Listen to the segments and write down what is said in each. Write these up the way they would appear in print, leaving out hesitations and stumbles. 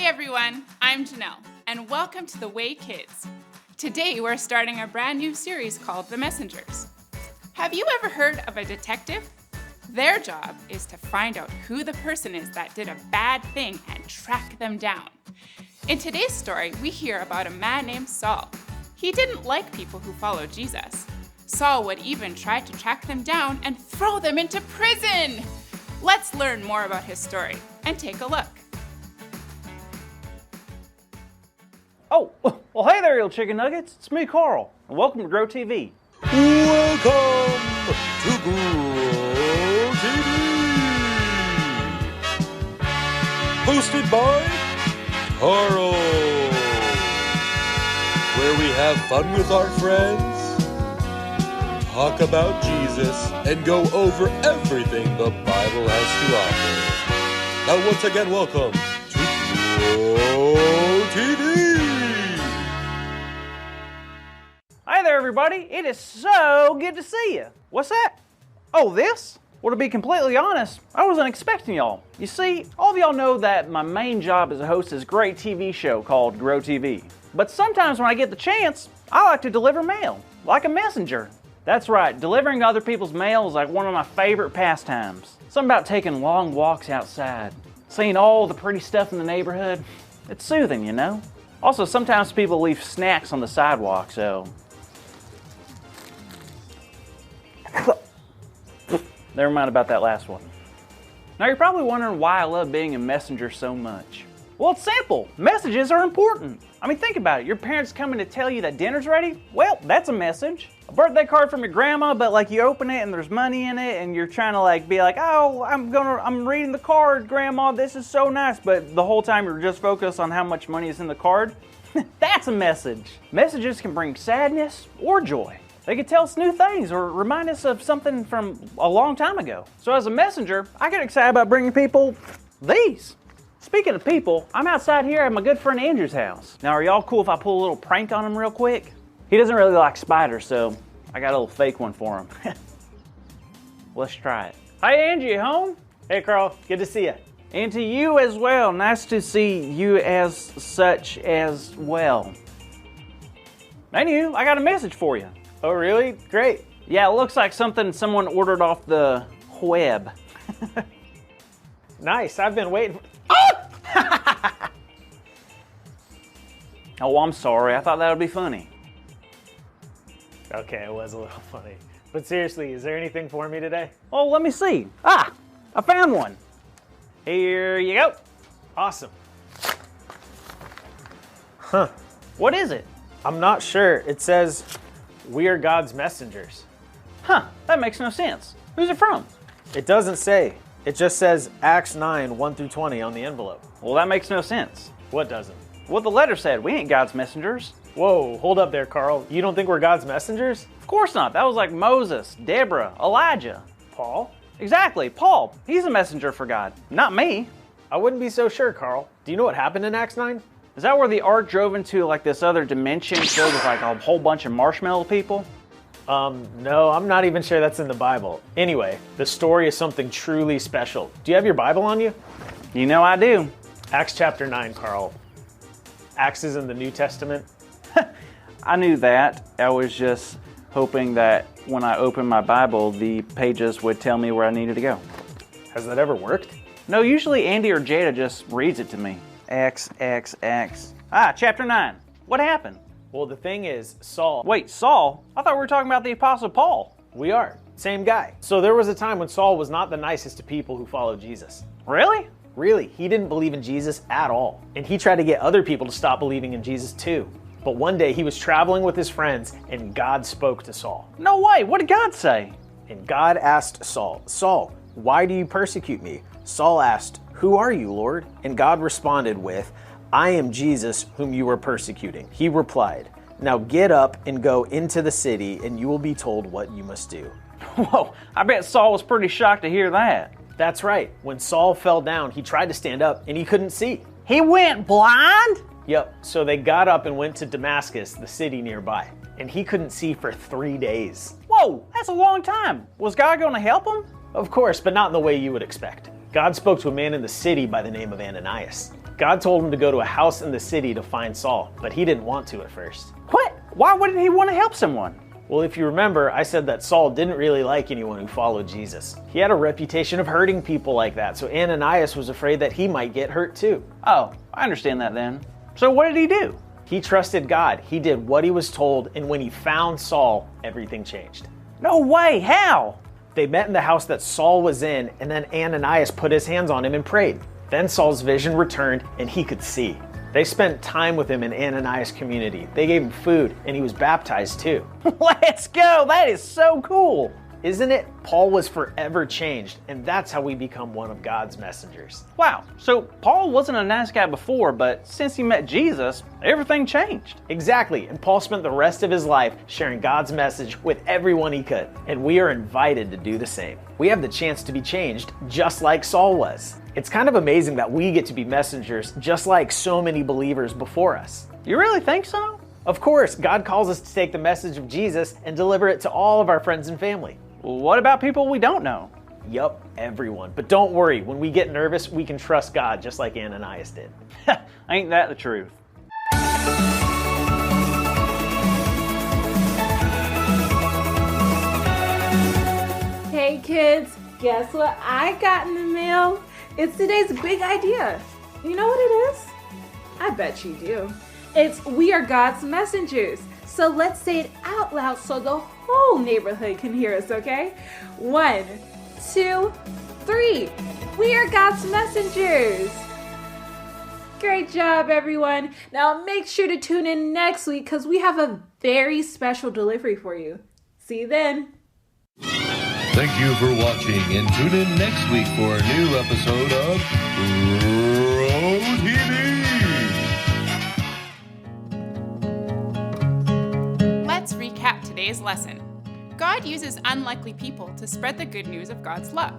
Hey everyone, I'm Janelle, and welcome to The Way Kids. Today we're starting a brand new series called The Messengers. Have you ever heard of a detective? Their job is to find out who the person is that did a bad thing and track them down. In today's story, we hear about a man named Saul. He didn't like people who followed Jesus. Saul would even try to track them down and throw them into prison. Let's learn more about his story and take a look. Oh, well, hey there, little chicken nuggets. It's me, Carl, and welcome to Grow TV. Welcome to Grow TV. Hosted by Carl, where we have fun with our friends, talk about Jesus, and go over everything the Bible has to offer. Now, once again, welcome to Grow TV. Hey there, everybody. It is so good to see you. What's that? Oh, this? Well, to be completely honest, I wasn't expecting y'all. You see, all of y'all know that my main job is to host this great TV show called Grow TV. But sometimes when I get the chance, I like to deliver mail, like a messenger. That's right, delivering other people's mail is like one of my favorite pastimes. Something about taking long walks outside, seeing all the pretty stuff in the neighborhood. It's soothing, you know? Also, sometimes people leave snacks on the sidewalk, so... Never mind about that last one. Now you're probably wondering why I love being a messenger so much. Well, it's simple. Messages are important. I mean, think about it. Your parents coming to tell you that dinner's ready? Well, that's a message. A birthday card from your grandma, but like you open it and there's money in it and you're trying to like be like, oh, I'm reading the card, Grandma, this is so nice. But the whole time you're just focused on how much money is in the card. That's a message. Messages can bring sadness or joy. They can tell us new things or remind us of something from a long time ago. So as a messenger, I get excited about bringing people these. Speaking of people, I'm outside here at my good friend Andrew's house. Now, are y'all cool if I pull a little prank on him real quick? He doesn't really like spiders, so I got a little fake one for him. Let's try it. Hey, Angie, you home? Hey, Carl. Good to see you. And to you as well. Nice to see you as such as well. Anywho, I got a message for you. Oh, really? Great. Yeah, it looks like something someone ordered off the web. Nice. I've been waiting. Oh, I'm sorry. I thought that would be funny. Okay, it was a little funny. But seriously, is there anything for me today? Oh, let me see. I found one. Here you go. Awesome. Huh. What is it? I'm not sure. It says, "We are God's messengers." Huh, that makes no sense. Who's it from? It doesn't say. It just says Acts 9, 1 through 20 on the envelope. Well, that makes no sense. What doesn't? What the letter said, we ain't God's messengers. Whoa, hold up there, Carl. You don't think we're God's messengers? Of course not. That was like Moses, Deborah, Elijah. Paul? Exactly, Paul. He's a messenger for God, not me. I wouldn't be so sure, Carl. Do you know what happened in Acts 9? Is that where the ark drove into like this other dimension filled with like a whole bunch of marshmallow people? No, I'm not even sure that's in the Bible. Anyway, the story is something truly special. Do you have your Bible on you? You know I do. Acts chapter 9, Carl. Acts is in the New Testament. I knew that. I was just hoping that when I opened my Bible, the pages would tell me where I needed to go. Has that ever worked? No, usually Andy or Jada just reads it to me. X. Chapter 9. What happened? Well, the thing is, Saul... Wait, Saul? I thought we were talking about the Apostle Paul. We are. Same guy. So there was a time when Saul was not the nicest to people who followed Jesus. Really? Really, he didn't believe in Jesus at all. And he tried to get other people to stop believing in Jesus too. But one day he was traveling with his friends and God spoke to Saul. No way, what did God say? And God asked Saul, "Saul, why do you persecute me?" Saul asked, "Who are you, Lord?" And God responded with, "I am Jesus whom you are persecuting." He replied, "Now get up and go into the city and you will be told what you must do." Whoa, I bet Saul was pretty shocked to hear that. That's right. When Saul fell down, he tried to stand up and he couldn't see. He went blind? Yep, so they got up and went to Damascus, the city nearby. And he couldn't see for 3 days. Whoa, that's a long time. Was God going to help him? Of course, but not in the way you would expect. God spoke to a man in the city by the name of Ananias. God told him to go to a house in the city to find Saul, but he didn't want to at first. What? Why wouldn't he want to help someone? Well, if you remember, I said that Saul didn't really like anyone who followed Jesus. He had a reputation of hurting people like that, so Ananias was afraid that he might get hurt too. Oh, I understand that then. So what did he do? He trusted God. He did what he was told, and when he found Saul, everything changed. No way, how? They met in the house that Saul was in, and then Ananias put his hands on him and prayed. Then Saul's vision returned, and he could see. They spent time with him in Ananias' community. They gave him food, and he was baptized too. Let's go! That is so cool! Isn't it? Paul was forever changed, and that's how we become one of God's messengers. Wow, so Paul wasn't a nice guy before, but since he met Jesus, everything changed. Exactly, and Paul spent the rest of his life sharing God's message with everyone he could, and we are invited to do the same. We have the chance to be changed just like Saul was. It's kind of amazing that we get to be messengers just like so many believers before us. You really think so? Of course, God calls us to take the message of Jesus and deliver it to all of our friends and family. What about people we don't know? Yup, everyone. But don't worry, when we get nervous, we can trust God just like Ananias did. Ain't that the truth? Hey kids, guess what I got in the mail? It's today's big idea. You know what it is? I bet you do. It's we are God's messengers. So let's say it out loud so the whole neighborhood can hear us, okay? 1, 2, 3. We are God's messengers. Great job, everyone. Now make sure to tune in next week because we have a very special delivery for you. See you then. Thank you for watching, and tune in next week for a new episode of Road TV. Let's recap today's lesson. God uses unlikely people to spread the good news of God's love.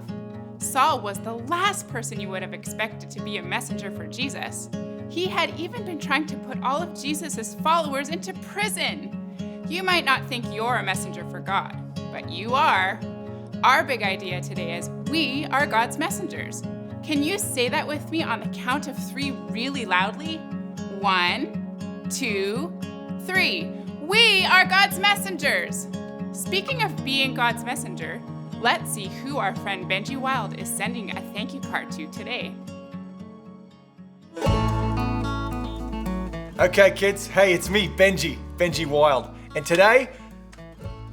Saul was the last person you would have expected to be a messenger for Jesus. He had even been trying to put all of Jesus' followers into prison. You might not think you're a messenger for God, but you are. Our big idea today is we are God's messengers. Can you say that with me on the count of 3 really loudly? 1, 2, 3. We are God's messengers. Speaking of being God's messenger, let's see who our friend Benji Wilde is sending a thank you card to today. Okay kids, hey, it's me, Benji Wilde. And today,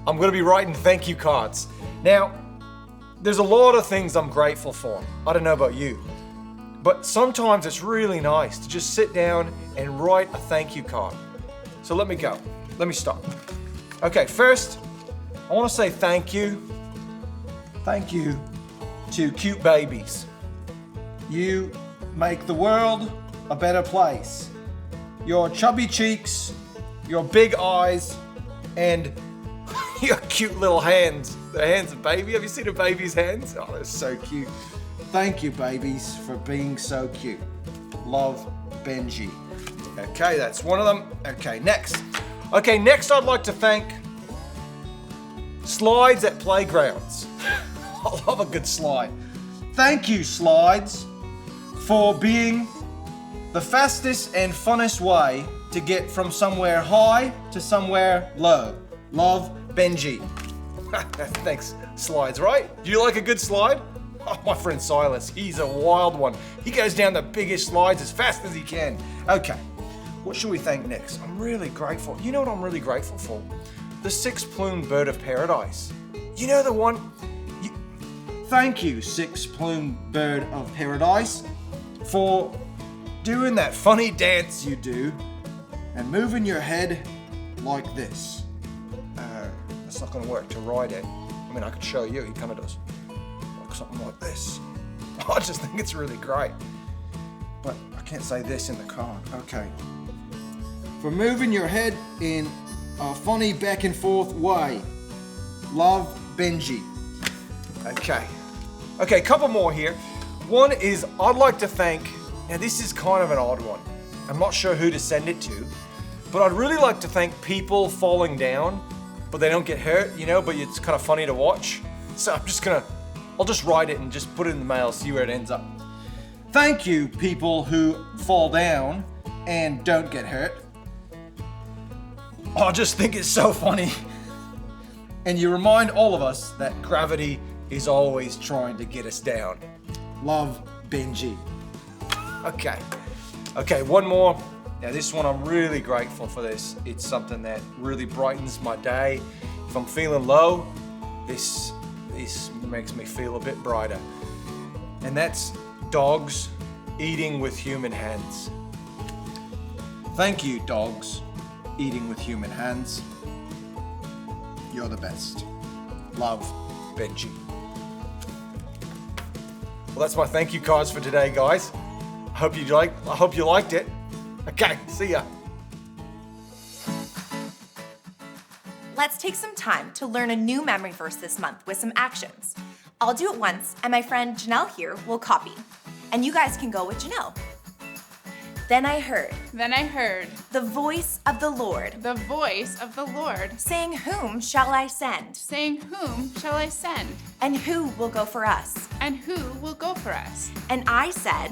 I'm gonna be writing thank you cards. Now, there's a lot of things I'm grateful for. I don't know about you, but sometimes it's really nice to just sit down and write a thank you card. So let me go. Let me start. Okay, first, I want to say thank you. Thank you to cute babies. You make the world a better place. Your chubby cheeks, your big eyes, and your cute little hands. The hands of baby. Have you seen a baby's hands? Oh, they're so cute. Thank you, babies, for being so cute. Love, Benji. Okay, that's one of them. Okay, next. Next I'd like to thank slides at playgrounds. I love a good slide. Thank you, slides, for being the fastest and funnest way to get from somewhere high to somewhere low. Love, Benji. Thanks, slides, right? Do you like a good slide? Oh, my friend Silas, he's a wild one. He goes down the biggest slides as fast as he can. Okay, what should we thank next? I'm really grateful. You know what I'm really grateful for? The 6-plumed bird of paradise. You know the one? Thank you, 6-plumed bird of paradise, for doing that funny dance you do and moving your head like this. It's not going to work to ride it. I mean, I could show you. He kind of does like something like this. I just think it's really great. But I can't say this in the card. Okay. For moving your head in a funny back and forth way. Love, Benji. Okay. Okay, a couple more here. One is I'd like to thank, now this is kind of an odd one. I'm not sure who to send it to, but I'd really like to thank people falling down but they don't get hurt, but it's kind of funny to watch. So I'll just write it and just put it in the mail, see where it ends up. Thank you, people who fall down and don't get hurt. I just think it's so funny. And you remind all of us that gravity is always trying to get us down. Love, Benji. Okay, one more. Now this one, I'm really grateful for this. It's something that really brightens my day. If I'm feeling low, this makes me feel a bit brighter. And that's dogs eating with human hands. Thank you, dogs eating with human hands. You're the best. Love, Benji. Well, that's my thank you cards for today, guys. I hope you liked it. Okay, see ya. Let's take some time to learn a new memory verse this month with some actions. I'll do it once, and my friend Janelle here will copy. And you guys can go with Janelle. Then I heard the voice of the Lord, saying, "Whom shall I send? saying, "Whom shall I send? And who will go for us?" And who will go for us? And I said,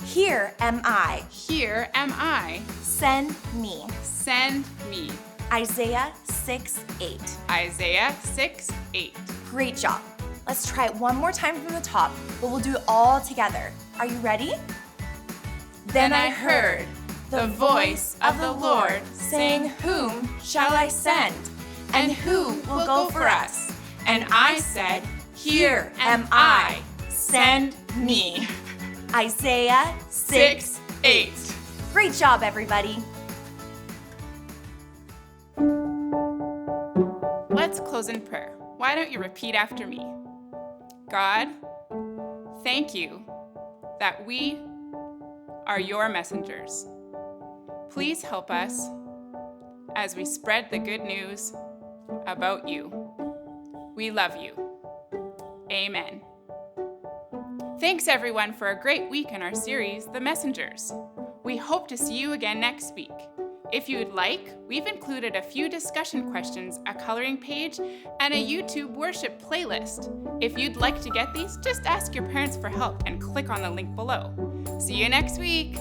"Here am I. Here am I. Send me." Send me. Isaiah 6:8. Isaiah 6:8. Great job. Let's try it one more time from the top, but we'll do it all together. Are you ready? Then I heard the voice of the Lord saying, "Whom shall I send? and who will go for us? And I said, Here am I. Send me. Isaiah 6:8. Great job, everybody. Let's close in prayer. Why don't you repeat after me? God, thank you that we are your messengers. Please help us as we spread the good news about you. We love you. Amen. Thanks everyone for a great week in our series, The Messengers. We hope to see you again next week. If you'd like, we've included a few discussion questions, a coloring page, and a YouTube worship playlist. If you'd like to get these, just ask your parents for help and click on the link below. See you next week.